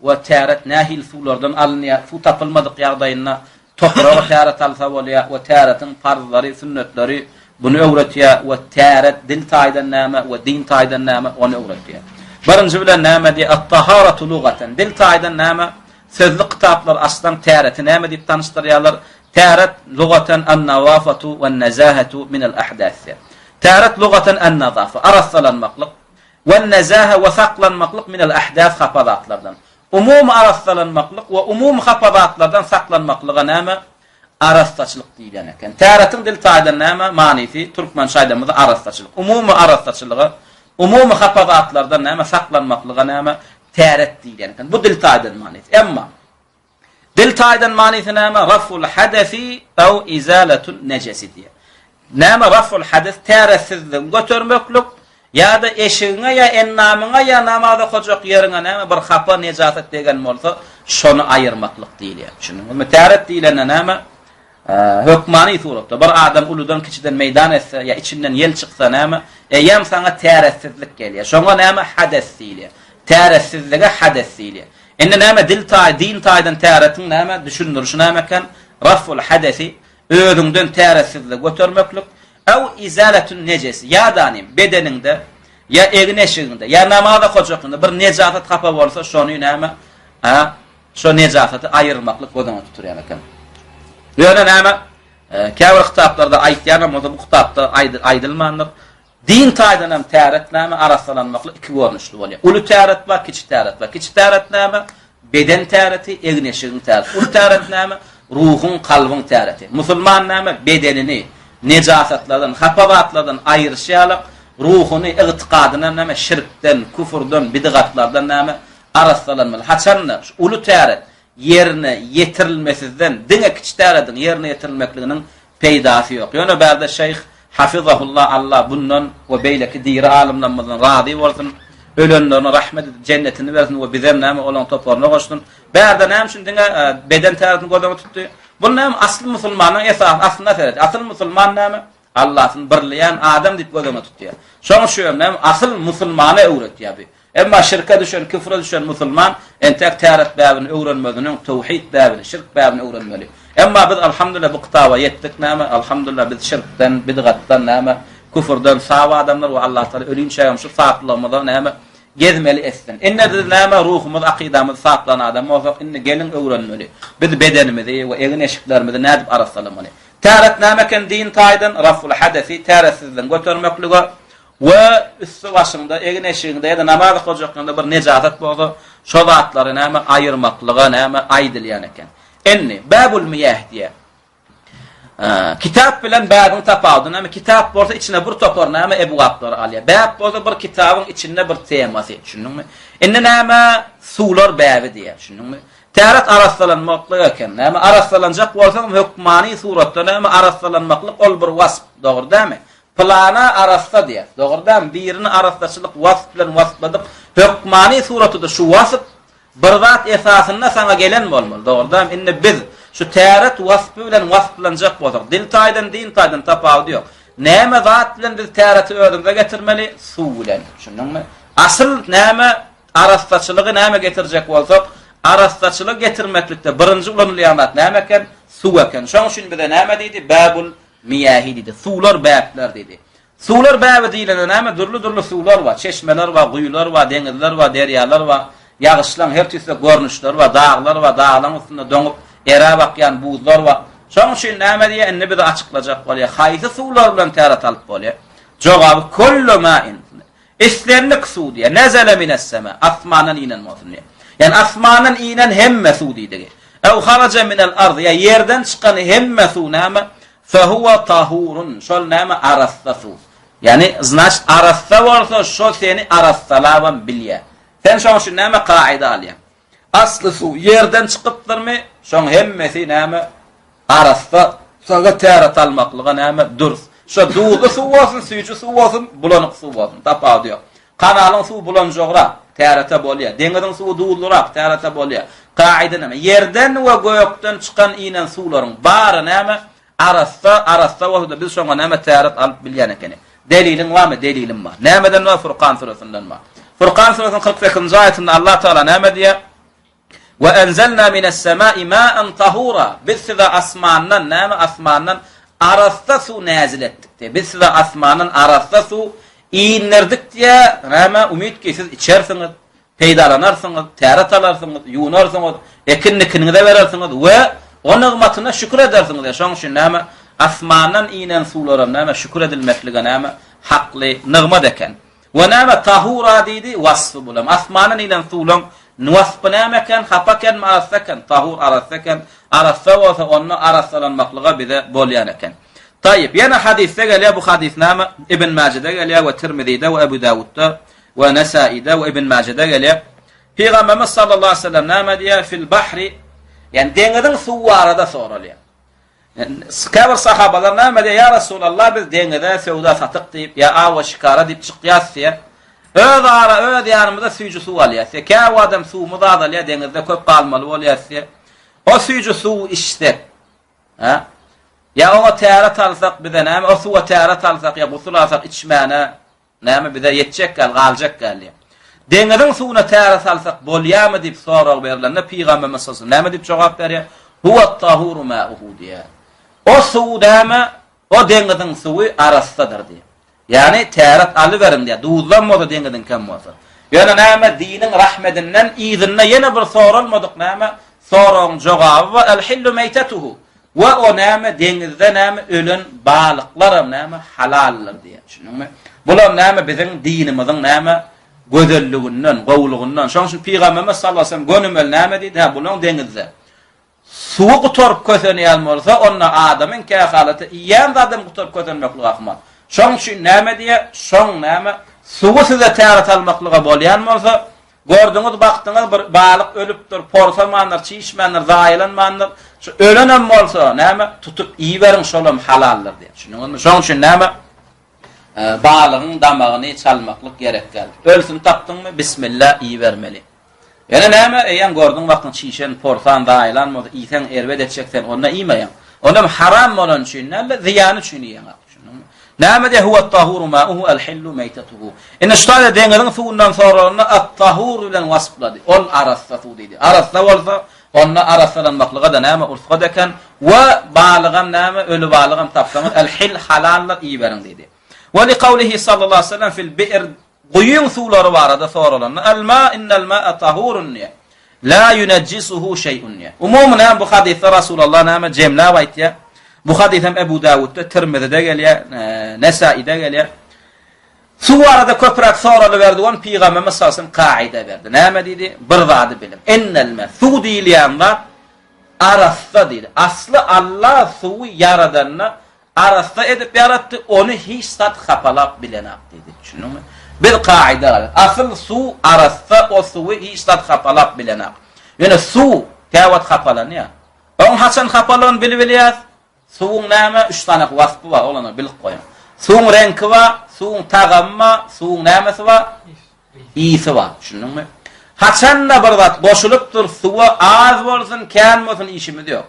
ve tarat nahil sulardan alınýar. Su tapylmadyk ýagdaýynda toprağa tarat alsa bolýar we taratın farzlary, sünnetleri bunu öwretýär we tarat dil taýdan näme we din taýdan näme onu öwretýär. Birinji bilen näme diýär? At-taharatu lugatan. Dil taýdan näme? Sözlük kitaplar aslan taraty näme diýip tanışdyrýarlar? Tarat lugatan an-nawafatu wan-nazahatu min al-ahdath. Tarat lugatan an-nazafa, araslanmaklyk, wan-nazaha we saklanmaklyk min al-ahdath hapadatlardan. Umum araslanmaklyk we umum hapadatlardan saklanmaklyga näme? Arastaçylyk diýilen eken. Taratyň dil taýdan näme? Manysy türkmen şaýdamyzda arastaçylyk. Umumy arastaçylygy, umumy hapadatlardan näme? Saklanmaklyga näme? Tarat diýilen eken. Bu dil taýdan manysy. Emma dil taýdan manysy näme? Raful hadasi aw izalatul najasi diýer. Näme raful hadas? Taratsizlik götürmeklik ýa-da eşigiňe ýa ennamyňa ýa namaza hojak ýeriňe näme bir hapa nejasat degen bolsa şonu aýyrmaklyk diýilýär. Şunuň tarat diýilene näme? Hökmany suratda bir adam uludan kiçiden meýdan etse ýa içinden yel çyksa näme? Ýam saňa taratsizlik gelýär. Şoňa näme? Hadas diýilýär. Taratsizlige hadas diýilýär. Indi näme dil taý, din taýdan taratyň näme? Düşündürüşi näme eken? Raful hadasi özüňden taratsizlik götürmeklik aw izalatun najasi ya danim bedeninde ya egin eşiginde ya namaza hojakynda bir nejasat hapa bolsa şonu näme? Şo nejasatı aýyrmaklyk gözüňe tuturýar eken. Ýöne näme? Käbir kitaplarda aýtýan ama bu kitapda aýdylmandyr. Din taýdan hem tarat näme? Araslanmaklyk iki görnüşli bolýar. Ulu tarat we kiçi tarat we kiçi tarat näme? Beden taraty, egin eşigiň taraty. Ulu tarat näme? Ruhun, kalbın taraty. Musulman näme? Bedenini nejasatlardan, hapavatlardan aýyrşýarlyk, ruhuny, ygtykadyny näme? Şirkden, küfürden, bidgatlardan näme? Araslanmaly. Haçanla ulu tarat yerine yetirilmesinden diňe kiçi taratyň yerine yetirilmekliginiň peýdasy ýok. Ýöne bäde şeyh hafizahullah Allah bundan we beýleki diýri alimlerden razy bolsun. Ölenlerine rahmet edip cennetini versin we bizem näme olan toparlyna goşdun. Bäde näme şun diňe beden taratyny gözüňe tutdy. Bu näme asly musulmanyň esas aslynda teret. Asl musulman näme? Allah'ın birleýän adam diýip gözüňe tutýar. Şoň şu näme asl musulmana öwretýär. Emma şirke düşen, küfre düşen musulman entek tarat bäbini öwrenmeginiň, tawhid bäbini, şirk bäbini öwrenmeli. Emma biz alhamdulillah bu kitaba yetdik näme? Alhamdulillah biz şirkden, bidgatdan näme? Küfürden sawa adamlar we Allah taala ölünçäm şu saatlamada näme? Gezmeli etsin. Inne näme ruhumuz, akidamız saklan adam bolsa inne gelin öwrenmeli. Biz bedenimizi we egin eşiklerimizi nädip araslanmaly. Tarat näme ken din taýdan raful hadasi taratsizden götürmekligi we üstü başynda egin eşiginde ýa-da namaz hojakynda bir nejasat bolsa şo zatlary näme aýyrmaklyga näme aýdylýan eken. Enni babul miyah diye. Kitap bilen babın tapawdy. Näme kitap bolsa içine bir topar näme ebwaplar alýar. Bab bolsa bir kitabyň içinde bir temasy. Düşündiňmi? Enni näme suwlar baby diye. Düşündiňmi? Tarat araslanmaklyk eken. Näme araslanjak bolsa hökmany suratda näme araslanmaklyk ol bir wasp. Dogry dämi? Plana arasta diye. Dogry dämi? Birini arastaçylyk wasp bilen waspladyk. Hökmany suratyda şu wasp bir zat esasynda sana gelen bolmaly. Dogry dämi? Inne biz şu tarat wasfy bilen wasflanjak bolsak, dil taýdan din taýdan tapawdy ýok. Näme zat bilen biz taraty özüňize getirmeli? Suw bilen. Şundanmy? Asl näme arastaçylygy näme getirjek bolsak, arastaçylyk getirmeklikde birinji ulanylýan zat näme eken? Suw eken. Şoň üçin bize näme diýdi? Babul miyahi diýdi. Suwlar bablar diýdi. Suwlar baby diýilene näme? Durly suwlar bar, çeşmeler bar, guýlar bar, deňizler bar, derýalar bar, ýagyşlan her türlü görnüşler bar, dağlar bar, dağlaryň üstünde doňup era bakyan buzlar var. Şoň üçin näme diýe indi bir açıklajak bolýar. Haýsy suwlar bilen tarat alyp bolýar? Jogaby kullu ma'in. Islerini ksu diýe. Nazala minas sama. Asmanan inen bolsun. Yani asmanan inen hemme suw diýdi. Ew kharaja minal ard. Ya yerden çykan hemme suw näme? Fa huwa tahurun. Şol näme arasta suw. Yani znaç arasta bolsa şol seni arastalawan bilýär. Sen şoň üçin näme kaida alýar? Aslı su yerden çıkıptırmı? Şoň hemmesi näme? Arasta saga tarat almaklyga näme? Durs. Şo duýgy suw bolsun, süýçi suw bolsun, bulanyk suw bolsun. Tapawdy ýok. Kanalyň suw bulanjograk, tarata bolýar. Deňiziň suwy duýulrak, tarata bolýar. Kaida näme? Yerden we göýekden çykan inen suwlaryň bary näme? Arasta bolsa biz şoňa näme tarat alyp bilýän eken. Deliliň barmy? Delilim bar. Nämeden we Furqan surasyndan bar. Furqan surasynyn 48-nji aýatynda Allah Taala näme diýär? Ve enzelna mine's-semai ma'an tahura. Biz size asmandan näme asmandan arasta su nazil etdik diye. Biz size asmandan arasta su iğnerdik diye näme umid ki siz içersiniz, peydalanarsınız, täret alarsınız, yunarsınız, ekinlikini de verirsiniz ve o nigmatına şükür edersiniz diye. Şoň üçin näme asmandan inen sulara näme şükür edilmeklige näme hakly nigmat eken. Ve näme tahura diýdi wasfy bolam. Asmandan inen sulan wasfy näme eken, hapaken ma'asaken, tahur arasaken, arasa we onu arasalanmaklyga bize bolýan eken. Tayyip, yana hadisde gelýär, bu hadis näme İbn Majah'da gelýär ve Tirmizi'de ve Ebu Davud'da ve Nesai'de ve İbn Majah'da gelýär. Peygamberimiz sallallahu aleyhi ve sellem näme diýär fil bahri, yani deňiziň suwy arada soralýar. Kabir sahabalar näme diýär, ya Rasulullah biz deňizde sewda satyk diýip ya awa şikara diýip çykýasy. Öz ara öz ýanymyzda süýjü suw alýar. Ka adam suwmuza alýar deňizde köp galmaly bolýar. O süýjü suw içsek. Ha? Ya ona täret alsak bize näme? O suwa täret alsak ya gusul alsak içmäne näme bize ýetjek gal, galjak gal. Deňiziň suwuna täret alsak bolýarmy diýip sorak berilende Peygamberimiz sallallahu aleyhi ve sellem näme diýip jogap berýär? Huwa tahuru ma'uhu diýär. O suw näme? O deňiziň suwy arastadyr diýär. Yani täret alyberim diýär. Duýlanmady deňiziň kam bolsa. Ýöne näme diniň rahmetinden izinle ýene bir soralmadyk näme? Soraň jogaby el-hillu maytatuhu. Ve o näme deňizde näme ölen balıklarym näme halallar diýär. Şunuňmy? Bular näme biziň dinimiziň näme gözelliginden, gowlugundan. Şoň üçin Peygamberimiz sallallahu aleyhi ve sellem gönümel näme diýdi? Ha, bular deňizde. Suwy gutorup kösenýän bolsa, onda adamyň kähalaty ýen adam gutorup kösenmekli gakmaz. Şoň üçin näme diýär? Şoň näme suwy size täret almaklyga bolýan bolsa, gördüňiz, bakdyňyz bir balyk ölüpdir, porsamanlar, çiýişmänler, zaýlanmanlar. Şu ölenem bolsa, näme tutup iyi berin şolam halallar diýär. Şunuňmy? Şoň üçin näme balygyň damagyny çalmaklyk gerek geldi. Ölsün tapdyňmy? Bismillah iyi bermeli. Ýene näme eýen gördüň wagtyň çiýişen, porsan, zaýlanmady, ýsen erwet etjeksen, onda iýmeýän. Onda haram bolan üçin, näme ziýany üçin ýeňär. Näme de huwa at-tahuru ma'uhu el-hillu maytatuhu. Inne şeýle deňiziň suwundan soralyna at-tahur bilen wasflady. Ol arassa suw diýdi. Arassa bolsa, onna arasalanmaklyga da näme urfga deken we balygan näme ölü balygan tapsaňyz el-hil halallar iyi berin diýdi. Ve li kavlihi sallallahu aleyhi ve sellem fil bi'r quyun suwlary barada soralyna el-ma innel ma'a tahurun la yunajjisuhu şey'un. Umumyň bu hadisde Rasulullah näme jemlä aýtdy. Bu hadis hem Ebu Davud'da, Tirmizi'de gelýär, Nesai'de gelýär. Suw arada köprak soraly berdiň Peygamberimiz sallallahu aleyhi ve sellem kaide berdi. Näme diýdi? Bir zady bilim. Innel ma suw diýilýän zat arasta diýdi. Asly Allah suwy yaradanna arasta edip yaratdy, onu hiç zat hapalap bilenap diýdi. Şunuňmy? Bir kaide var. Asl suw arasta, o suwy hiç zat hapalap bilenap. Ýöne suw täwet hapalanýar. On haçan hapalan bilýär? Suwun näme 3 tane wasfy bar, olany bilip goýun. Suwun renki bar, suwun tagamma, suwun nämesi bar? Iyisi bar. Şunuňmy? Haçanna bir zat goşulypdyr, suwa az bolsun, kän bolsun işimi ýok.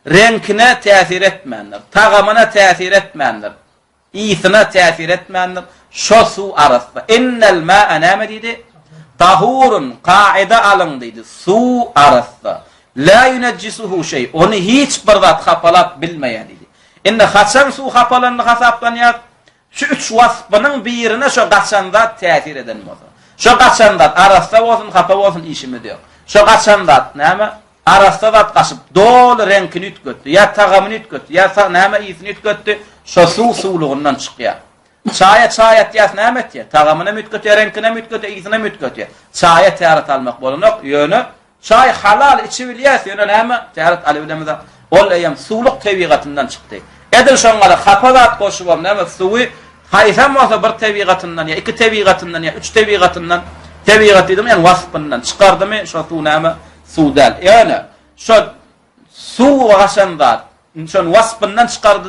Renkine täsir etmändir, tagamına täsir etmändir, iyisine täsir etmändir. Şo suw arasynda. Innel ma'a näme diýdi? Tahurun qaida alın diýdi. Suw arasynda. La yunajjisuhu şey. Onu hiç bir zat hapalap bilmeýän idi. Indi haçan suw hapalandy hasaplanýar. Şu 3 wasfynyň birine şo gaçanda täsir eden bolsa. Şo gaçanda arasta bolsun, hapa bolsun işimi diýär. Şo gaçanda näme? Arasta zat gaçyp dol renkini ütgetdi, ya tagamyny ütgetdi, ya näme ýysyny ütgetdi. Şo suw suwlugyndan çykýar. Çaýa diýär näme etdi? Tagamyny ütgetdi, renkini ütgetdi, ýysyny ütgetdi. Çaýa täret almak bolanok ýöne çay halal içibilýär, ýöne näme? Täret alybilemizde. Ol eýem suwluk tebigatyndan çykdy. Edil şoňa hapalat goşup näme suwy haýsam bolsa bir tebigatyndan ýa iki tebigatyndan ýa üç tebigatyndan tebigat diýdim, ýani wasfyndan çykardymy şo suw näme? Suwdal. Ýöne şo suw gaşanda şo wasfyndan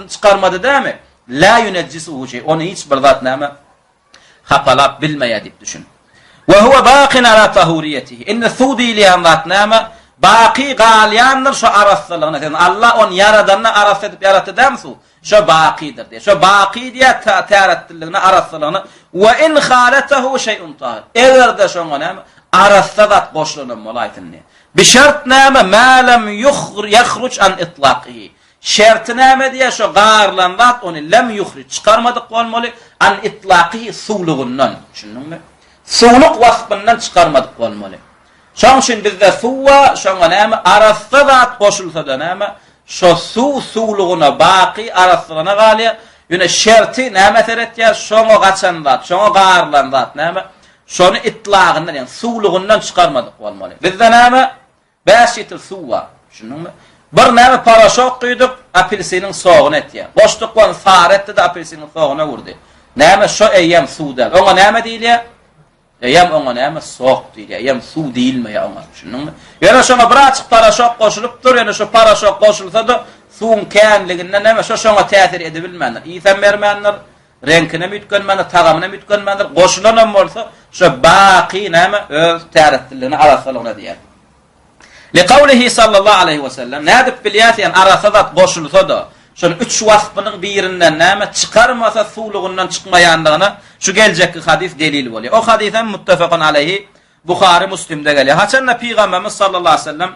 çykarmady dämi? La yunajjisuhu şey. Onu hiç bir zat näme? Hapalap bilmeýär diýip düşün. Ve huve baqin ala tahuriyetihi. Inne suudi liyan zat näme? Baqi galyandır şu araslygyna. Allah on yaradanna aras edip yaratdy dämsu. Şo baqidir diýär. Şo baqi diýär täretdirligini araslygyny. Ve in khalatahu şey'un tahir. Eger de şoňa näme? Arasda zat goşulanan bolaýtyn. بشرط näme ma lam yahruj an itlaqihi. Şert näme diýe şo garlan zat onu lam yuhruj çıkarmadyk bolmaly an itlaqihi suwlugundan. Düşündiňmi? Suwluk wasfyndan çıkarmadyk bolmaly. Şoň üçin bizde suwa şoňa näme arasda zat goşulsa da näme şo suwluguna baqi arasyna galy. Ýöne şerti näme teretýär? Şoňa gaçan zat, şoňa garlan zat näme? Şonu itlaqyndan ýani suwlugundan çıkarmadyk bolmaly. Bizde näme? 5 litr suw var. Düşündiňmi? Bir näme paraşok guýdyk, apelsinin soğuny etdi. Boşluk bolan faretdi de apelsinin soğuny vurdy. Näme şo eýem suwda. Oňa näme diýilýär? Eýem oňa näme soğuk diýilýär. Eýem suw diýilme ýa oňa. Düşündiňmi? Ýöne şoňa bir açyk paraşok goşulypdyr, ýöne şo paraşok goşulsa da suwun känliginden näme şoňa täsir edebilmändir. Ýytan bermändir, renkine mütgenmändir, tagamyna mütgenmändir. Goşulanan bolsa şo baqi näme öz täretdiligini arasalygyna diýär. لقوله صلى الله عليه وسلم nadip bilyat yani arasadat goşulsa da şol 3 wasfynyň birinden näme çıkarmasa suwlugundan çıkmaýandygyna şu geljekki hadis delil bolýar. O hadisem muttafaqun aleyhi Buhari Müslim'de gelýär. Haçanna Peygamberimiz sallallahu aleyhi ve sellem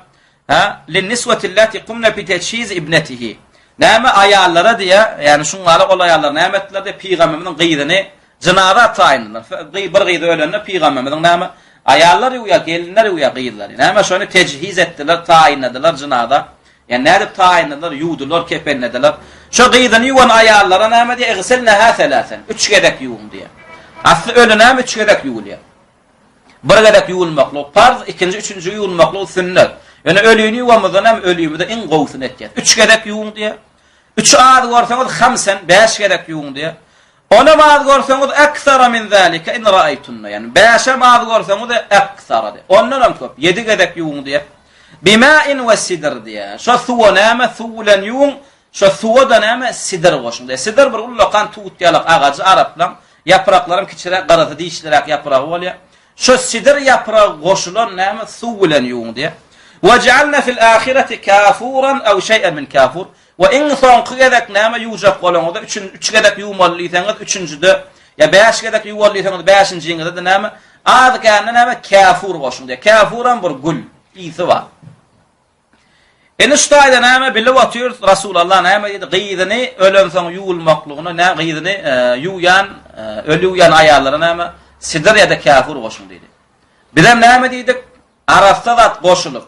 linniswati allati qumna bi tajhiz ibnatihi. Näme ayallara diye yani şunlara ol ayallar näme etdiler de Peygamberimiň gyýdyny jynada taýyndylar. Bir gyýdy ölende Peygamberimiň näme ayallar uya gelinler uya gyýdylar. Näme şonu tejhiz etdiler, taýinlediler jynada. Yani nädip taýinlediler, ýuwdular, kepennediler. Şo gyýdyny ýuwan ayallara näme diye igsilnaha salasan. 3 gedek ýuwun diye. Asly ölüne 3 gedek ýuwulýar. Bir gedek ýuwulmaklyk farz, ikinji, üçüncü ýuwulmaklyk sünnet. Yani ölüni ýuwamyzdan hem ölüýümde in gowsyn etýär. 3 gedek ýuwun diye. 3 ad görseňiz 5 gedek ýuwun diye. Ona maad görseňiz aksara min zalika in ra'aytunna yani 5 maad görseňiz aksara de. Ondan hem köp 7 gedek ýuwun diye. Bima'in we sidr diye. Şo suwa näme suwlan ýuwun, şo suwada näme sidr goşun diye. Sidr bir ullaqan tuut ýalak agacı araplam, yapraklaryň kiçirek garaty diýişlerek yapragy bolýar. Şo sidr yapragy goşulan näme suwlan ýuwun diye. Waj'alna fil ahireti kafuran aw şeý'en min kafur. Ve in soňky gedek näme ýuwjak bolanyňyzda 3 gedek ýuwmallysaňyz 3-njide ya 5 gedek ýuwmallysaňyz 5-njiňizde de näme adgany näme kafur goşun diye. Kafuran bir gül ýyzy bar. Ene ştaýda näme bilip atýar Rasulullah näme diýdi gyýdyny ölen soň ýuwulmaklygyna näme gyýdyny ýuwyan ölüýän aýallara näme sidr ýa-da kafur goşun diýdi. Bilen näme diýdik arasda zat goşulyp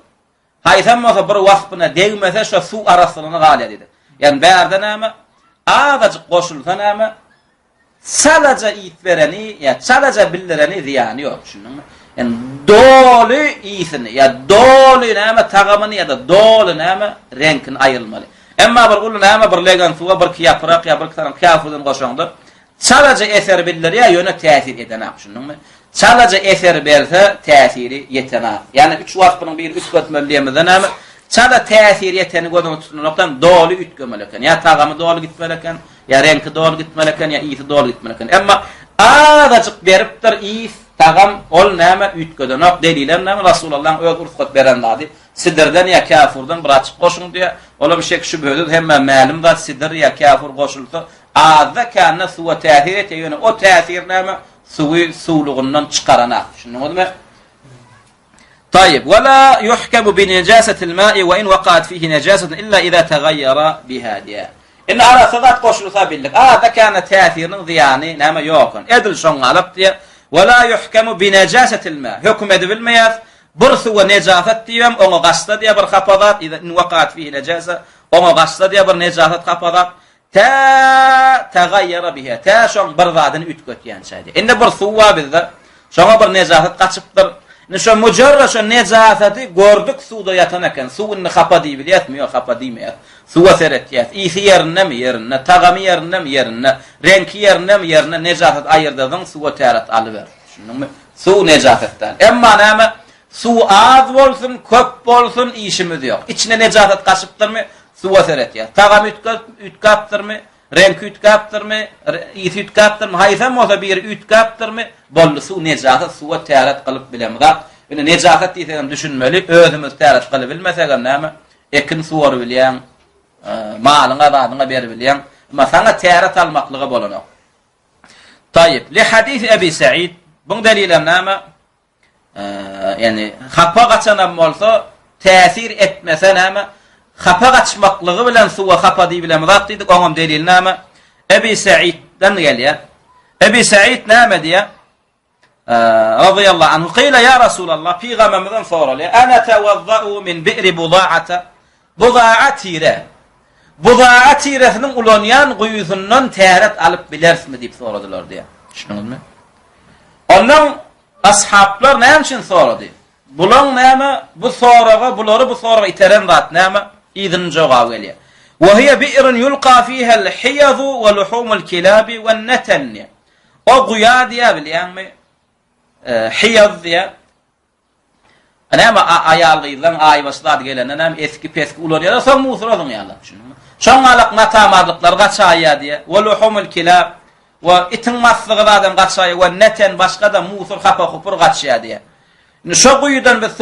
Haytham masa bir wasfyna degmese şo suw arasyna galy dedi. Yani bärde näme? Adajyk goşulsa näme? Salaja ýit bereni, ya salaja bildireni ziýany ýok, düşündiňmi? Yani doly ýitini, ya doly näme tagamyny ya da doly näme renkini aýrylmaly. Emma bir ul näme bir legan suwa bir yaprak ya bir taran kafurdan goşandy. Salaja eser bildirýär, ýöne täsir edenäk, düşündiňmi? Çalaca eser berse täsiri ýetenak. Yani 3 wasfynyň bir üst götmeliýemizden näme? Çala täsir ýeteni gözüňe tutunmakdan doly ütgemeleken. Ya tagamy doly gitmeleken, ya renki doly gitmeleken, ya ýiti doly gitmeleken. Emma azajyk beripdir ýis, tagam ol näme ütgedenek delilem näme Rasulullah öz ruhsat berendädi. Sidirden ya kafurdan bir açyk goşun diye. Ola bir şek şübhede hemme ma'lum da sidir ya kafur goşulsa azza kana suwa täsir etýär. O täsir näme? Suwlugundan çıkarana. Şunuňyzmy? Tayyib. Ve la yuhkamu bi najasatil ma'i ve in waqa'at fihi najasatun illa iza taghayyara biha diye. In arasadat goşulsa bildik. Da kana täsiriniň ziýany näme ýokun. Edil şoň alyp diye. Ve la yuhkamu bi najasatil ma'. Hukm edilmeýär. Bir suwa najasat diýem, oňa gasda diye bir hapadat, iza in waqa'at fihi najasa, oňa gasda diye bir najasat hapadat. Taghayyara biha. Şoň bir zadyny ütgetýän şädi. Indi bir suwa bizde şoňa bir nejasat gaçypdyr. Şo mujarrad şo nejasaty gördük suwda ýatan eken. Suwuny hapa diýip bilýärmi ýok hapa diýmeýär. Suwa seretýär. Ýyhy ýerine mi ýerine, tagamy ýerine mi ýerine, renki ýerine mi ýerine nejasat aýyrdyň suwa täret alyber. Şunuňmy? Suw nejasatdan. Emma näme? Suw az bolsun, köp bolsun işimiz ýok. İçine nejasat gaçypdyrmy? Suwa seretýär. Tagam ütkapdyrmy? Renk ütkapdyrmy? Ýyty ütkapdyrmy? Haýsam bolsa bir ütkapdyrmy? Bolly suw nejasat suwa täret gylyp bilemda. Ine nejasat diýsem düşünmeli, özümiz täret gylyp bilmesek näme? Ekin suwar bilýän, malyňa zadyňa berip bilýän, ama sana täret almaklygy bolanok. Tayyib, li hadis Ebi Sa'id, bu delilem näme? Yani hapa gaçanam bolsa tesir etmese näme hapa gaçmaklygy bilen suwa hapa diýip bilen zat diýdik. Oňam delil näme Ebi Sa'id'den gelýär. Ebi Sa'id näme diýär? Radiyallahu anhu qila ya Rasulullah Peygamberden soraly ana tawadda'u min bi'ri buda'ata buda'atire buda'atiresinin ulanyan guyusundan täret alyp bilersmi diýip soradylar diýär. Şunuňyzmy? Ondan ashablar näme üçin sorady? Bulan näme bu soraga bulary bu soraga iteren zat näme idin jogap gelýär. Wa hiya bi'run yulqa fiha al-hiyad wa luhum al-kilab wa an-natan. O guya diýär bilýärmi? Hiyad diýär. Näme ayalgyzdan aýbaslar gelen näme eski peski ular ýa-da soň musuradyň ýaly. Şoňalak natamadlyklar gaçaýa diýär. Wa luhum al-kilab wa itin maslygy adam gaçaýa wa neten başga da musur hapa hupur gaçaýa diýär. Şo guydan biz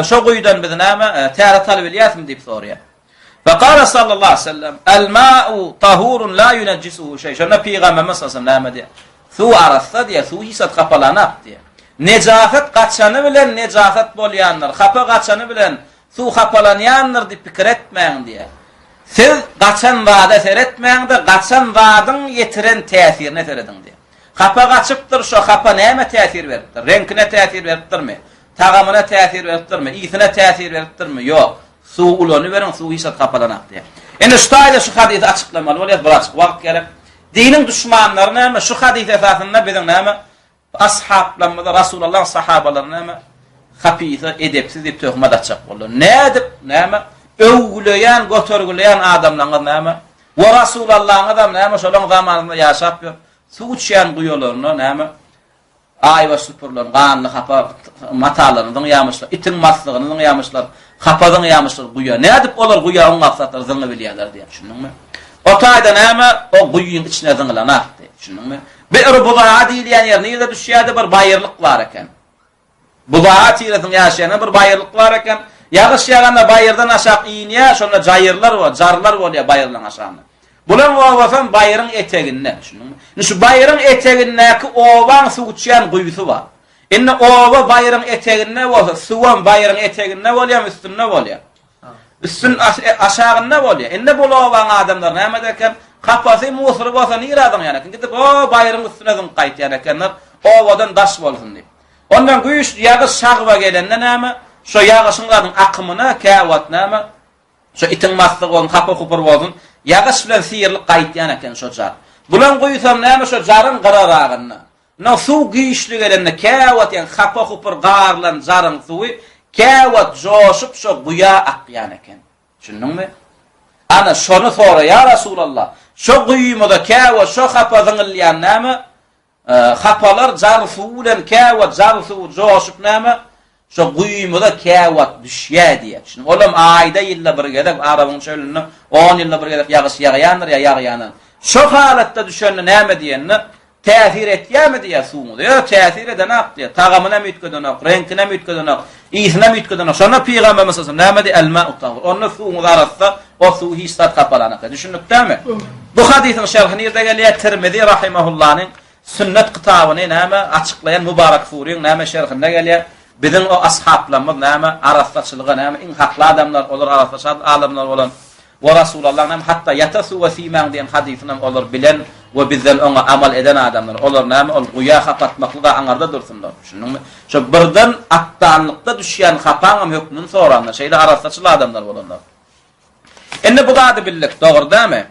şo guydan biz näme täret alyp bilýärmi diýip soraýar. Faqala sallallahu aleyhi ve sellem el-ma'u tahurun la yunajjisuhu şey. Şonu Peygamberimiz sallallahu aleyhi ve sellem näme diýär? Su arasda diýär, su hisat kapalanak diýär. Nejafet gaçany bilen nejafet bolýanlar, hapa gaçany bilen su hapalanýanlar diýip pikir etmeň diýär. Siz gaçan wada seretmeňde gaçan wadyň ýetiren täsirini seredin diýär. Hapa gaçypdyr, şo hapa näme täsir beripdir? Renkine täsir beripdirmi? Tagamyna täsir beripdirmi? Ýysyna täsir beripdirmi? Ýok. Su ulany beren, su hisat kapalanak diýär. Ene şu taýda şu hadis açyklamaly bolýar, bir açyk wagt gerek. Dinin düşmanlary näme şu hadis esasynda biziň näme ashablarymyza Rasulullah sahabalarına näme hapisa edepsiz diýip töhmet atjak bolýar. Nädip näme öwgüleýän, götergileýän adamlaryň näme we Rasulullah'a da näme şolaň zamanynda ýaşap ýör. Suw içýän guýalaryna näme aýwa süpürler, ganly hapa matalarynyň ýamyşlar, itin maslygynyň ýamyşlar, hapadyň ýamyşlar guýa. Nädip olar guýagyň maksatları zyňy bilýärler diýip düşündiňmi? O taýda näme o guýyň içine zyňlanak diýip düşündiňmi? Bir budağa diýilýän ýer näde düşýärdi bir baýyrlyk bar eken. Budağa tiretiň ýaşaýan bir baýyrlyk bar eken. Ýagyş ýaganda baýyrdan aşak iýnýär, şonda jaýyrlar we jarlar bolýar baýyrlaryň aşagynda. Bulan wagafan baýryň eteginde, düşündiňmi? Şu baýryň etegindäki owaň suwçyan guýusy bar. Indi owa baýryň eteginde bolsa, suwan baýryň eteginde bolýar, üstünde bolýar. Üstün aşagynda bolýar. Indi bu owaň adamlar näme derken kapasy musur bolsa niradyň ýa-ni. Gidip o baýryň üstüne dym gaýtýan ekenler, owadan daş bolsun diýip. Ondan güýüş ýagyş şagwa gelende näme? Şo ýagyşyňlaryň akymyna käwat näme? Şo itin maslygy bolan kapa hupur bolsun, ýagyş bilen sirlik gaýtýan eken şo jar. Bulan goýsam näme şo jaryň gararagyna. No suw güýçli gelende käwat ýa kapa hupur garlan jaryň suwy käwat joşup şo guya akýan eken. Düşündiňmi? Ana şonu sora ya Rasulullah. Şo guýmada käwat şo kapadyň ilýän näme? Hapalar jar suw bilen käwat jar suw joşup näme? Şo guýmada käwat düşýär diýär. Şunu olam aýda ýylla bir gedek arabyň çölüne 10 ýylla bir gedek ýagyş ýagýandyr ýa ýagýanan. Şo halatda düşende näme diýenni täsir etýärmi diýär suwmy? Ýa täsir eden akdy. Tagamyna mütkedenak, renkine mütkedenak, ýysyna mütkedenak. Şonu Peygamberimiz sallallahu aleyhi ve sellem näme di elma utahur. Onu suwmy arasda o suw hisat kapalanak. Düşündikmi? Bu hadisin şerhini ýerde gelýär Tirmizi rahimahullah'ın sünnet kitabyny näme açyklayan Mübarek Furiň näme şerhinde gelýär. Bizim o ashablarymyz näme arastaçylyga näme iň hakly adamlar olar arastaçy adamlar bolan we Rasulullah näme hatta yatasu we fiman diýen hadisini olar bilen we bizden oňa amal eden adamlar olar näme ol guya hapatmaklyga aňarda dursunlar. Şunuňmy? Şo birden atdanlykda düşýän hapaňam hökmüni soranlar. Şeýle arastaçyly adamlar bolanlar. Ende bu da billik dogry däme?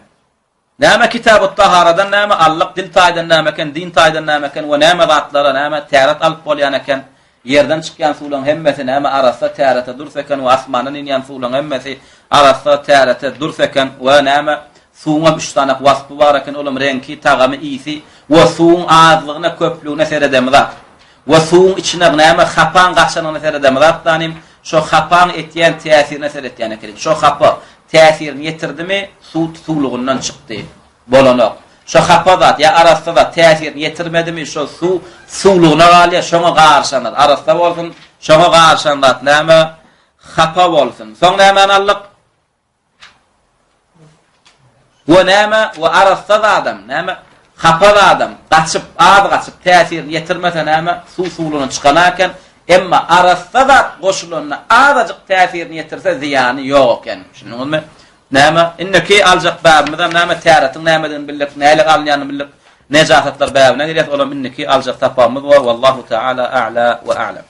Näme kitab-ı taharadan näme allyk dil taýdan näme eken, din taýdan näme eken we näme zatlara näme täret alyp bolýan eken. Yerden çıkan suwlaň hemmesi näme arasda tärete durseken we asmanyň inýän suwlaň hemmesi arasda tärete durseken we näme suwňa 3 tane wasfy bar eken olam renki, tagamy, ýysy we suwň azlygyna köplüğine seredemizat. We suwň içine näme hapan gaçanyna seredemizat danym şo hapan etýän täsirine seretýän eken. Şo hapa täsirini ýetirdimi, suw tutulugyndan çykdy. Bolanak. Şo hapadat ya arasda da täsirini ýetirmedimi şo suwlugyna galýar, şoňa garşanat. Arasda bolsun, şoňa garşanat näme? Hapa bolsun. Soň näme allyk? We näme? We arasda da adam, näme? Hapa da adam gaçyp, az gaçyp täsirini ýetirmese näme? Suwlugyna çykanaken Emma arasda da goşulunna azajyk täsirini ýetirse ziýany ýok eken. Şunuňyzmy? Näme? Inneki aljak bäbimizden näme täratyň nämeden bildik, näle alýanyny bildik. Nejasatlar bäbine girýär, olam inneki aljak tapamyz bar. Wallahu taala a'la wa a'lam.